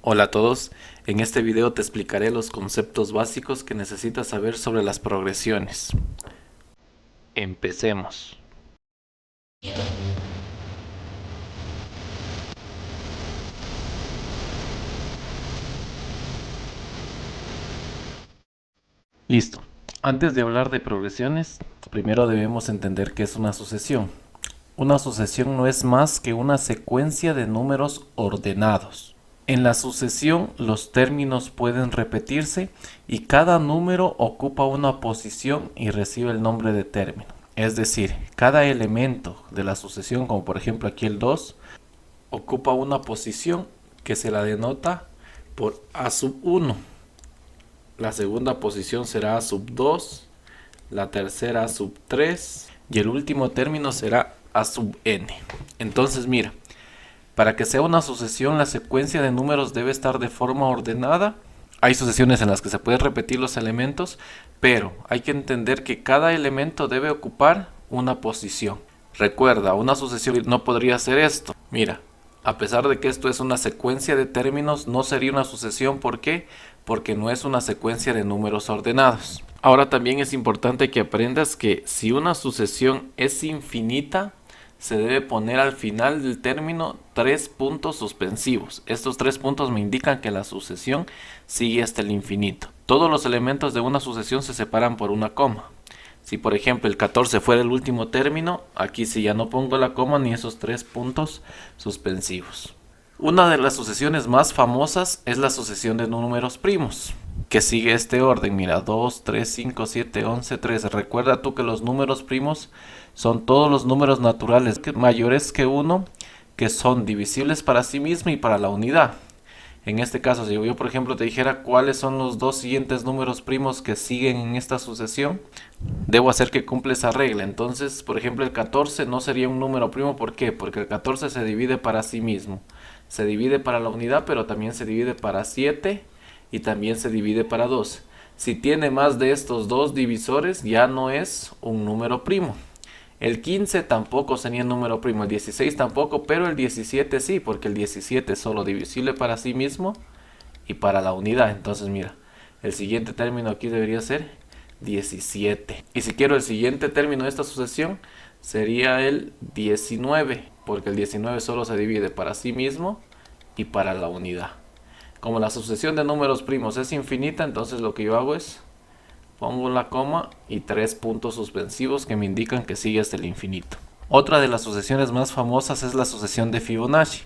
Hola a todos, en este video te explicaré los conceptos básicos que necesitas saber sobre las progresiones. Empecemos. Listo. Antes de hablar de progresiones, primero debemos entender qué es una sucesión. Una sucesión no es más que una secuencia de números ordenados. En la sucesión, los términos pueden repetirse y cada número ocupa una posición y recibe el nombre de término. Es decir, cada elemento de la sucesión, como por ejemplo aquí el 2, ocupa una posición que se la denota por A sub 1. La segunda posición será A sub 2, la tercera A sub 3 y el último término será A sub n. Entonces mira, para que sea una sucesión, la secuencia de números debe estar de forma ordenada. Hay sucesiones en las que se pueden repetir los elementos, pero hay que entender que cada elemento debe ocupar una posición. Recuerda, una sucesión no podría ser esto. Mira, a pesar de que esto es una secuencia de términos, no sería una sucesión. ¿Por qué? Porque no es una secuencia de números ordenados. Ahora también es importante que aprendas que si una sucesión es infinita, se debe poner al final del término 3 puntos suspensivos. Estos 3 puntos me indican que la sucesión sigue hasta el infinito. Todos los elementos de una sucesión se separan por una coma. Si por ejemplo el 14 fuera el último término, aquí sí ya no pongo la coma ni esos 3 puntos suspensivos. Una de las sucesiones más famosas es la sucesión de números primos, que sigue este orden. Mira, 2, 3, 5, 7, 11, 13. Recuerda tú que los números primos son todos los números naturales mayores que 1 que son divisibles para sí mismo y para la unidad. En este caso, si yo por ejemplo te dijera cuáles son los dos siguientes números primos que siguen en esta sucesión, debo hacer que cumple esa regla. Entonces, por ejemplo, el 14 no sería un número primo. ¿Por qué? Porque el 14 se divide para sí mismo. Se divide para la unidad, pero también se divide para 7 y también se divide para 2. Si tiene más de estos dos divisores, ya no es un número primo. El 15 tampoco sería un número primo, el 16 tampoco, pero el 17 sí, porque el 17 es solo divisible para sí mismo y para la unidad. Entonces mira, el siguiente término aquí debería ser 17. Y si quiero el siguiente término de esta sucesión, sería el 19, porque el 19 solo se divide para sí mismo y para la unidad. Como la sucesión de números primos es infinita, entonces lo que yo hago es pongo la coma y 3 puntos suspensivos que me indican que sigue hasta el infinito. Otra de las sucesiones más famosas es la sucesión de Fibonacci,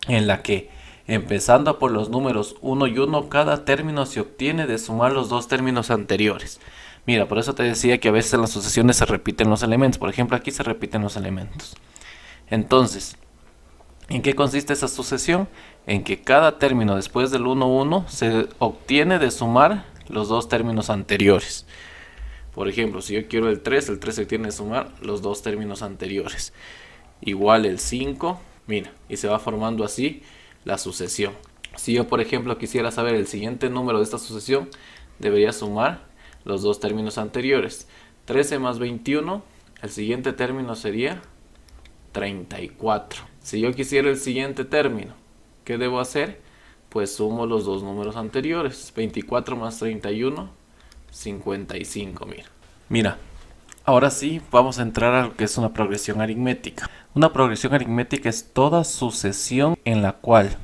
en la que empezando por los números 1 y 1, cada término se obtiene de sumar los dos términos anteriores. Mira, por eso te decía que a veces en las sucesiones se repiten los elementos. Por ejemplo, aquí se repiten los elementos. Entonces, ¿en qué consiste esa sucesión? En que cada término después del 1, 1 se obtiene de sumar los dos términos anteriores. Por ejemplo, si yo quiero el 3 se obtiene de sumar los dos términos anteriores. Igual el 5, mira, y se va formando así la sucesión. Si yo, por ejemplo, quisiera saber el siguiente número de esta sucesión, debería sumar los dos términos anteriores. 13 más 21, el siguiente término sería 34. Si yo quisiera el siguiente término, ¿qué debo hacer? Pues sumo los dos números anteriores. 24 más 31, 55. Mira, ahora sí vamos a entrar a lo que es una progresión aritmética. Una progresión aritmética es toda sucesión en la cual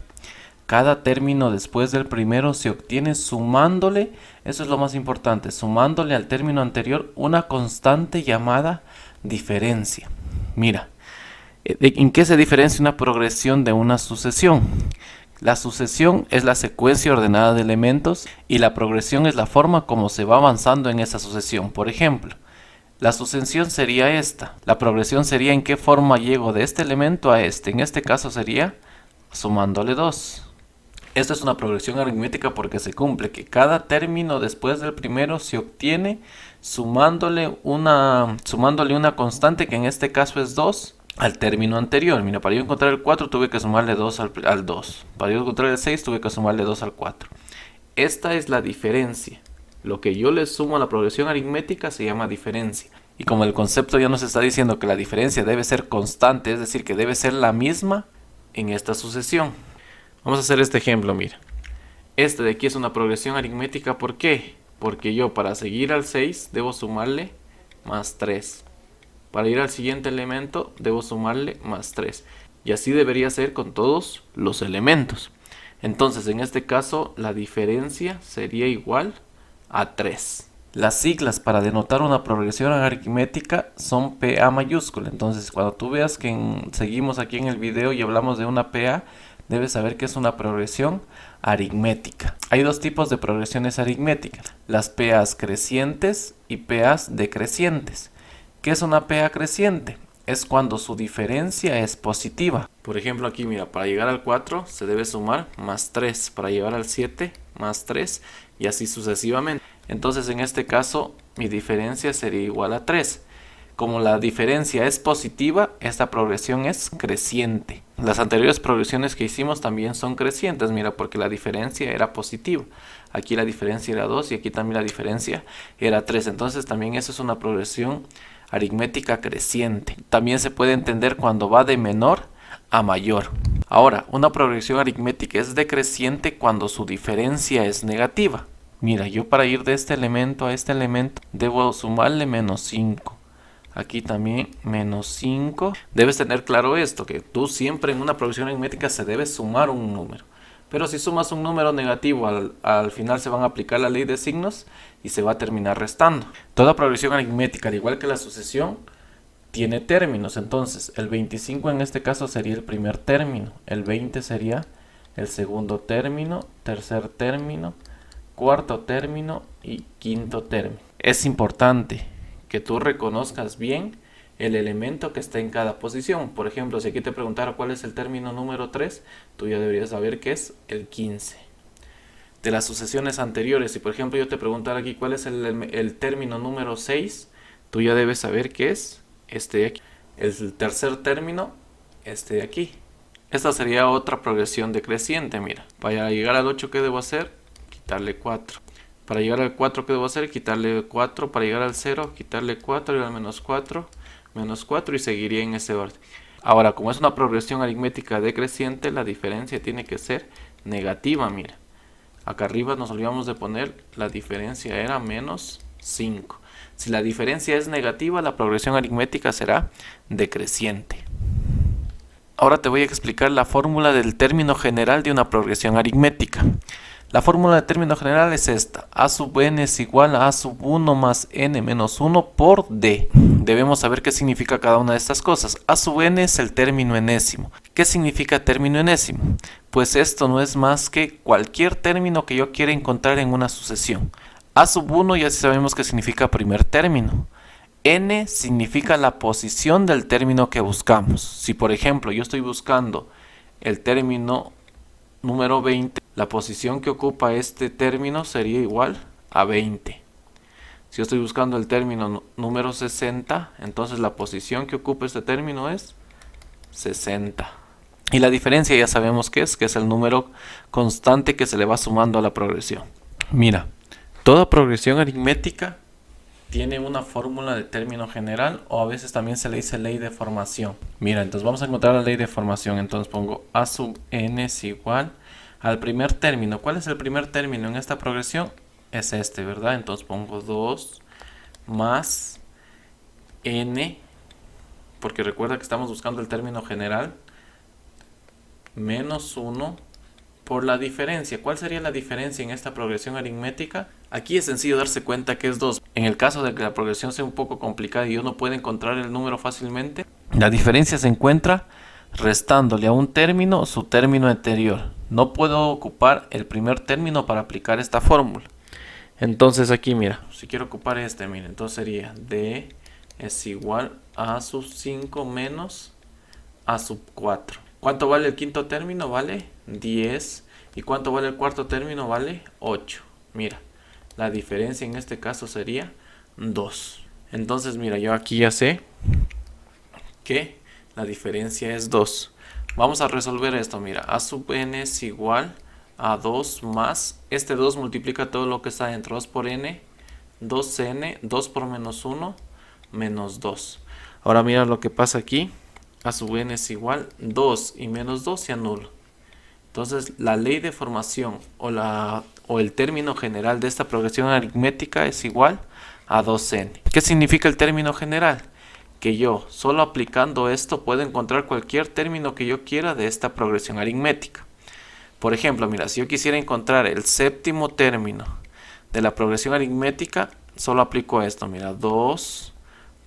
cada término después del primero se obtiene sumándole, eso es lo más importante, sumándole al término anterior una constante llamada diferencia. Mira, ¿en qué se diferencia una progresión de una sucesión? La sucesión es la secuencia ordenada de elementos y la progresión es la forma como se va avanzando en esa sucesión. Por ejemplo, la sucesión sería esta. La progresión sería en qué forma llego de este elemento a este. En este caso sería sumándole 2. Esto es una progresión aritmética porque se cumple que cada término después del primero se obtiene sumándole una constante que en este caso es 2 al término anterior. Mira, para yo encontrar el 4 tuve que sumarle 2 al 2. Para yo encontrar el 6 tuve que sumarle 2 al 4. Esta es la diferencia. Lo que yo le sumo a la progresión aritmética se llama diferencia. Y como el concepto ya nos está diciendo que la diferencia debe ser constante, es decir, que debe ser la misma en esta sucesión. Vamos a hacer este ejemplo, mira. Este de aquí es una progresión aritmética, ¿por qué? Porque yo para seguir al 6 debo sumarle más 3. Para ir al siguiente elemento debo sumarle más 3. Y así debería ser con todos los elementos. Entonces en este caso la diferencia sería igual a 3. Las siglas para denotar una progresión aritmética son PA mayúscula. Entonces cuando tú veas que seguimos aquí en el video y hablamos de una PA, debes saber que es una progresión aritmética. Hay dos tipos de progresiones aritméticas, las PAs crecientes y PAs decrecientes. ¿Qué es una PA creciente? Es cuando su diferencia es positiva. Por ejemplo aquí mira, para llegar al 4 se debe sumar más 3, para llegar al 7 más 3 y así sucesivamente. Entonces en este caso mi diferencia sería igual a 3. Como la diferencia es positiva, esta progresión es creciente. Las anteriores progresiones que hicimos también son crecientes, mira, porque la diferencia era positiva. Aquí la diferencia era 2 y aquí también la diferencia era 3. Entonces también eso es una progresión aritmética creciente. También se puede entender cuando va de menor a mayor. Ahora, una progresión aritmética es decreciente cuando su diferencia es negativa. Mira, yo para ir de este elemento a este elemento debo sumarle menos 5. Aquí también menos 5. Debes tener claro esto, que tú siempre en una progresión aritmética se debe sumar un número. Pero si sumas un número negativo, al final se van a aplicar la ley de signos y se va a terminar restando. Toda progresión aritmética, al igual que la sucesión, tiene términos. Entonces, el 25 en este caso sería el primer término. El 20 sería el segundo término, tercer término, cuarto término y quinto término. Es importante que tú reconozcas bien el elemento que está en cada posición. Por ejemplo, si aquí te preguntara cuál es el término número 3, tú ya deberías saber que es el 15. De las sucesiones anteriores, si por ejemplo yo te preguntara aquí cuál es el término número 6, tú ya debes saber que es este de aquí. El tercer término, este de aquí. Esta sería otra progresión decreciente, mira. Para llegar al 8, ¿qué debo hacer? Quitarle 4. Para llegar al 4, ¿qué debo hacer? Quitarle 4. Para llegar al 0, quitarle 4 y al menos 4 y seguiría en ese orden. Ahora, como es una progresión aritmética decreciente, la diferencia tiene que ser negativa, mira. Acá arriba nos olvidamos de poner, la diferencia era menos 5. Si la diferencia es negativa, la progresión aritmética será decreciente. Ahora te voy a explicar la fórmula del término general de una progresión aritmética. La fórmula de término general es esta: a sub n es igual a sub 1 más n menos 1 por d. Debemos saber qué significa cada una de estas cosas. A sub n es el término enésimo. ¿Qué significa término enésimo? Pues esto no es más que cualquier término que yo quiera encontrar en una sucesión. A sub 1 ya sabemos que significa primer término. N significa la posición del término que buscamos. Si por ejemplo yo estoy buscando el término número 20, la posición que ocupa este término sería igual a 20. Si yo estoy buscando el término número 60, entonces la posición que ocupa este término es 60. Y la diferencia ya sabemos que es el número constante que se le va sumando a la progresión. Mira, toda progresión aritmética tiene una fórmula de término general, o a veces también se le dice ley de formación. Mira, entonces vamos a encontrar la ley de formación. Entonces pongo a sub n es igual al primer término. ¿Cuál es el primer término en esta progresión? Es este, ¿verdad? Entonces pongo 2 más n, porque recuerda que estamos buscando el término general, menos 1 por la diferencia. ¿Cuál sería la diferencia en esta progresión aritmética? Aquí es sencillo darse cuenta que es 2. En el caso de que la progresión sea un poco complicada y yo no pueda encontrar el número fácilmente, la diferencia se encuentra restándole a un término su término anterior. No puedo ocupar el primer término para aplicar esta fórmula. Entonces aquí mira, si quiero ocupar este, mira, entonces sería d es igual a sub 5 menos a sub 4. ¿Cuánto vale el quinto término? Vale 10. ¿Y cuánto vale el cuarto término? Vale 8. Mira, la diferencia en este caso sería 2. Entonces mira, yo aquí ya sé que la diferencia es 2. Vamos a resolver esto. Mira, a sub n es igual a 2 más, este 2 multiplica todo lo que está dentro, 2 por n, 2n, 2 por menos 1, menos 2. Ahora mira lo que pasa aquí. A sub n es igual, 2 y menos 2 se anulan. Entonces la ley de formación o el término general de esta progresión aritmética es igual a 2n. ¿Qué significa el término general? Que yo, solo aplicando esto, puedo encontrar cualquier término que yo quiera de esta progresión aritmética. Por ejemplo, mira, si yo quisiera encontrar el séptimo término de la progresión aritmética, solo aplico esto. Mira, 2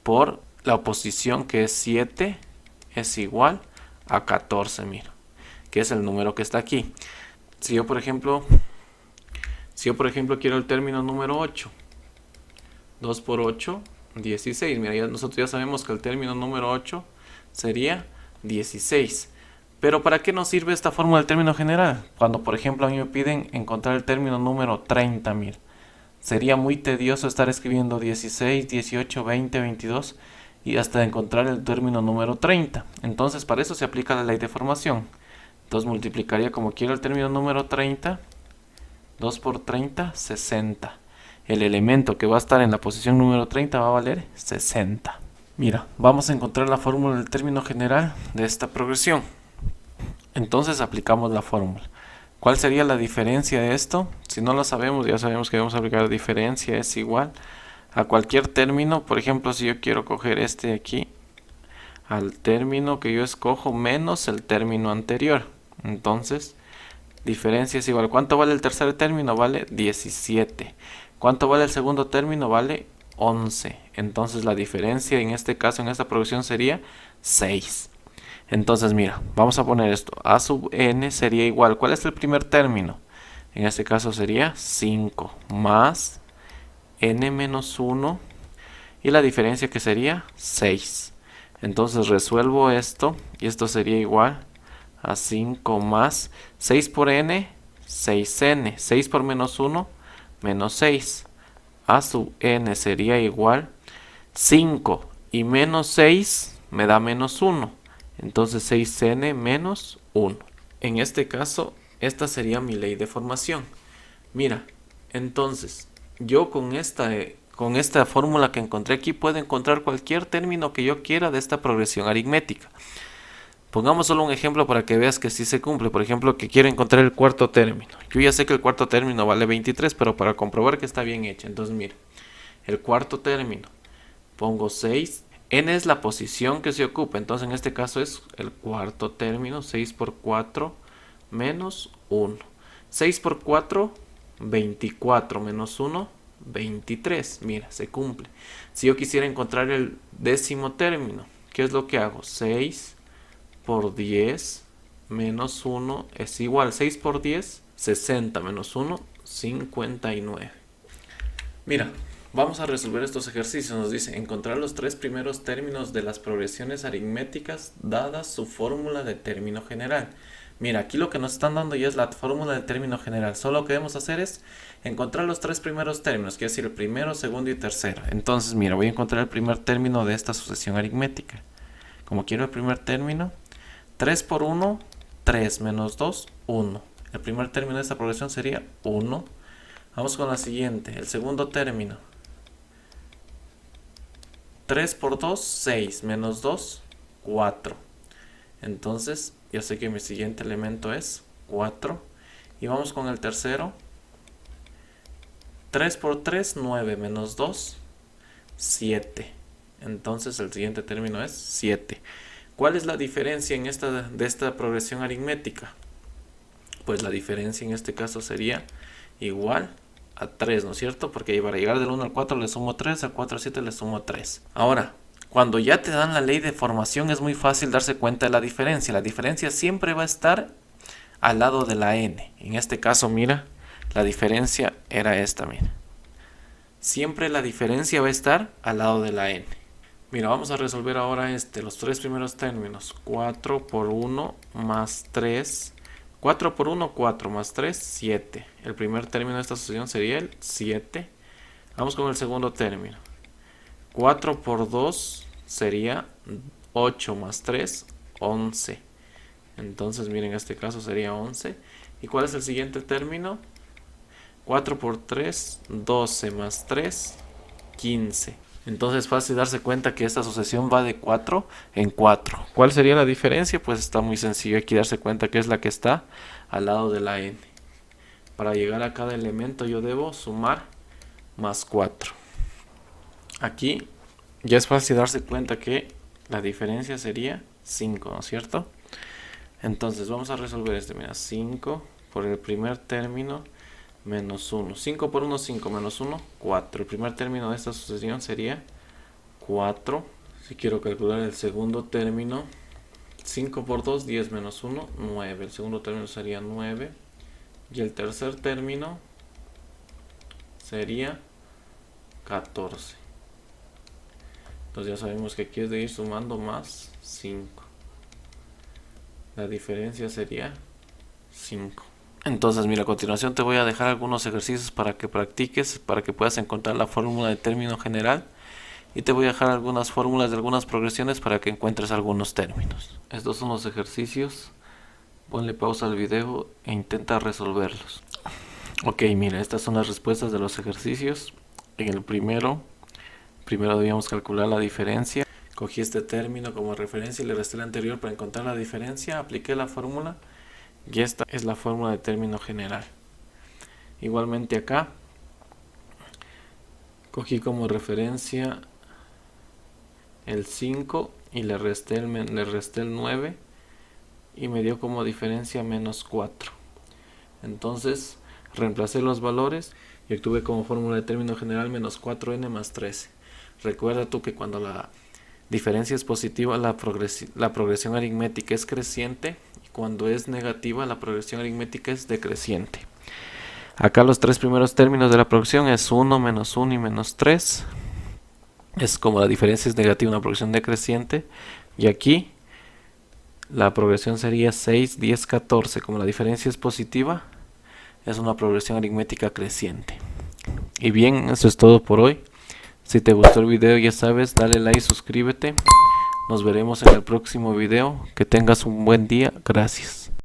por la oposición, que es 7, es igual a 14, mira, que es el número que está aquí. Si yo, por ejemplo, quiero el término número 8, 2 por 8, 16. Mira, nosotros ya sabemos que el término número 8 sería 16. Pero ¿para qué nos sirve esta fórmula del término general? Cuando, por ejemplo, a mí me piden encontrar el término número 30, mira. Sería muy tedioso estar escribiendo 16, 18, 20, 22 y hasta encontrar el término número 30. Entonces, para eso se aplica la ley de formación. Entonces, multiplicaría como quiero el término número 30. 2 por 30, 60. El elemento que va a estar en la posición número 30 va a valer 60. Mira, vamos a encontrar la fórmula del término general de esta progresión. Entonces aplicamos la fórmula. ¿Cuál sería la diferencia de esto? Si no lo sabemos, ya sabemos que vamos a aplicar diferencia es igual a cualquier término. Por ejemplo, si yo quiero coger este de aquí, al término que yo escojo menos el término anterior. Entonces, diferencia es igual. ¿Cuánto vale el tercer término? Vale 17. ¿Cuánto vale el segundo término? Vale 11. Entonces la diferencia en este caso, en esta progresión, sería 6. Entonces mira, vamos a poner esto. A sub n sería igual. ¿Cuál es el primer término? En este caso sería 5 más n menos 1. Y la diferencia que sería 6. Entonces resuelvo esto y esto sería igual a 5 más 6 por n, 6n. 6 por menos 1, menos 6. A sub n sería igual 5 y menos 6 me da menos 1. Entonces 6n menos 1. En este caso, esta sería mi ley de formación. Mira, entonces yo con esta fórmula que encontré aquí puedo encontrar cualquier término que yo quiera de esta progresión aritmética. Pongamos solo un ejemplo para que veas que sí se cumple. Por ejemplo, que quiero encontrar el cuarto término. Yo ya sé que el cuarto término vale 23, pero para comprobar que está bien hecha. Entonces mira, el cuarto término, pongo 6. N es la posición que se ocupa. Entonces en este caso es el cuarto término. 6 por 4 menos 1. 6 por 4, 24 menos 1, 23. Mira, se cumple. Si yo quisiera encontrar el décimo término, ¿qué es lo que hago? 6 por 10 menos 1 es igual. 6 por 10, 60 menos 1, 59. Mira, vamos a resolver estos ejercicios. Nos dice encontrar los tres primeros términos de las progresiones aritméticas dada su fórmula de término general. Mira, aquí lo que nos están dando ya es la fórmula de término general. Solo lo que debemos hacer es encontrar los tres primeros términos, quiere decir el primero, segundo y tercero. Entonces, mira, voy a encontrar el primer término de esta sucesión aritmética. Como quiero el primer término, 3 por 1, 3 menos 2, 1. El primer término de esta progresión sería 1. Vamos con la siguiente, el segundo término. 3 por 2, 6 menos 2, 4. Entonces, ya sé que mi siguiente elemento es 4. Y vamos con el tercero. 3 por 3, 9 menos 2, 7. Entonces el siguiente término es 7. ¿Cuál es la diferencia de esta progresión aritmética? Pues la diferencia en este caso sería igual a 3, ¿no es cierto? Porque para llegar del 1 al 4 le sumo 3, al 4 al 7 le sumo 3. Ahora, cuando ya te dan la ley de formación es muy fácil darse cuenta de la diferencia. La diferencia siempre va a estar al lado de la n. En este caso, mira, la diferencia era esta, mira. Siempre la diferencia va a estar al lado de la n. Mira, vamos a resolver ahora los tres primeros términos. 4 por 1 más 3. 4 por 1, 4 más 3, 7. El primer término de esta sucesión sería el 7. Vamos con el segundo término. 4 por 2 sería 8 más 3, 11. Entonces, miren, en este caso sería 11. ¿Y cuál es el siguiente término? 4 por 3, 12 más 3, 15. Entonces es fácil darse cuenta que esta sucesión va de 4 en 4. ¿Cuál sería la diferencia? Pues está muy sencillo. Hay que darse cuenta que es la que está al lado de la n. Para llegar a cada elemento yo debo sumar más 4. Aquí ya es fácil darse cuenta que la diferencia sería 5, ¿no es cierto? Entonces vamos a resolver este. Mira, 5 por el primer término menos 1. 5 por 1, 5 menos 1, 4. El primer término de esta sucesión sería 4. Si quiero calcular el segundo término, 5 por 2, 10 menos 1, 9. El segundo término sería 9. Y el tercer término sería 14. Entonces ya sabemos que aquí es de ir sumando más 5. La diferencia sería 5. Entonces mira, a continuación te voy a dejar algunos ejercicios para que practiques, para que puedas encontrar la fórmula de término general. Y te voy a dejar algunas fórmulas de algunas progresiones para que encuentres algunos términos. Estos son los ejercicios. Ponle pausa al video e intenta resolverlos. Ok, mira, estas son las respuestas de los ejercicios. En el primero debíamos calcular la diferencia. Cogí este término como referencia y le resté el anterior para encontrar la diferencia. Apliqué la fórmula y esta es la fórmula de término general. Igualmente acá cogí como referencia el 5 y le resté el 9 y me dio como diferencia menos 4. Entonces reemplacé los valores y obtuve como fórmula de término general menos 4n más 13. Recuerda tú que cuando la diferencia es positiva, la progresión aritmética es creciente, y cuando es negativa, la progresión aritmética es decreciente. Acá los tres primeros términos de la progresión es 1, menos 1 y menos 3. Es como la diferencia es negativa, una progresión decreciente. Y aquí la progresión sería 6, 10, 14. Como la diferencia es positiva, es una progresión aritmética creciente. Y bien, eso es todo por hoy. Si te gustó el video, ya sabes, dale like, suscríbete. Nos veremos en el próximo video. Que tengas un buen día. Gracias.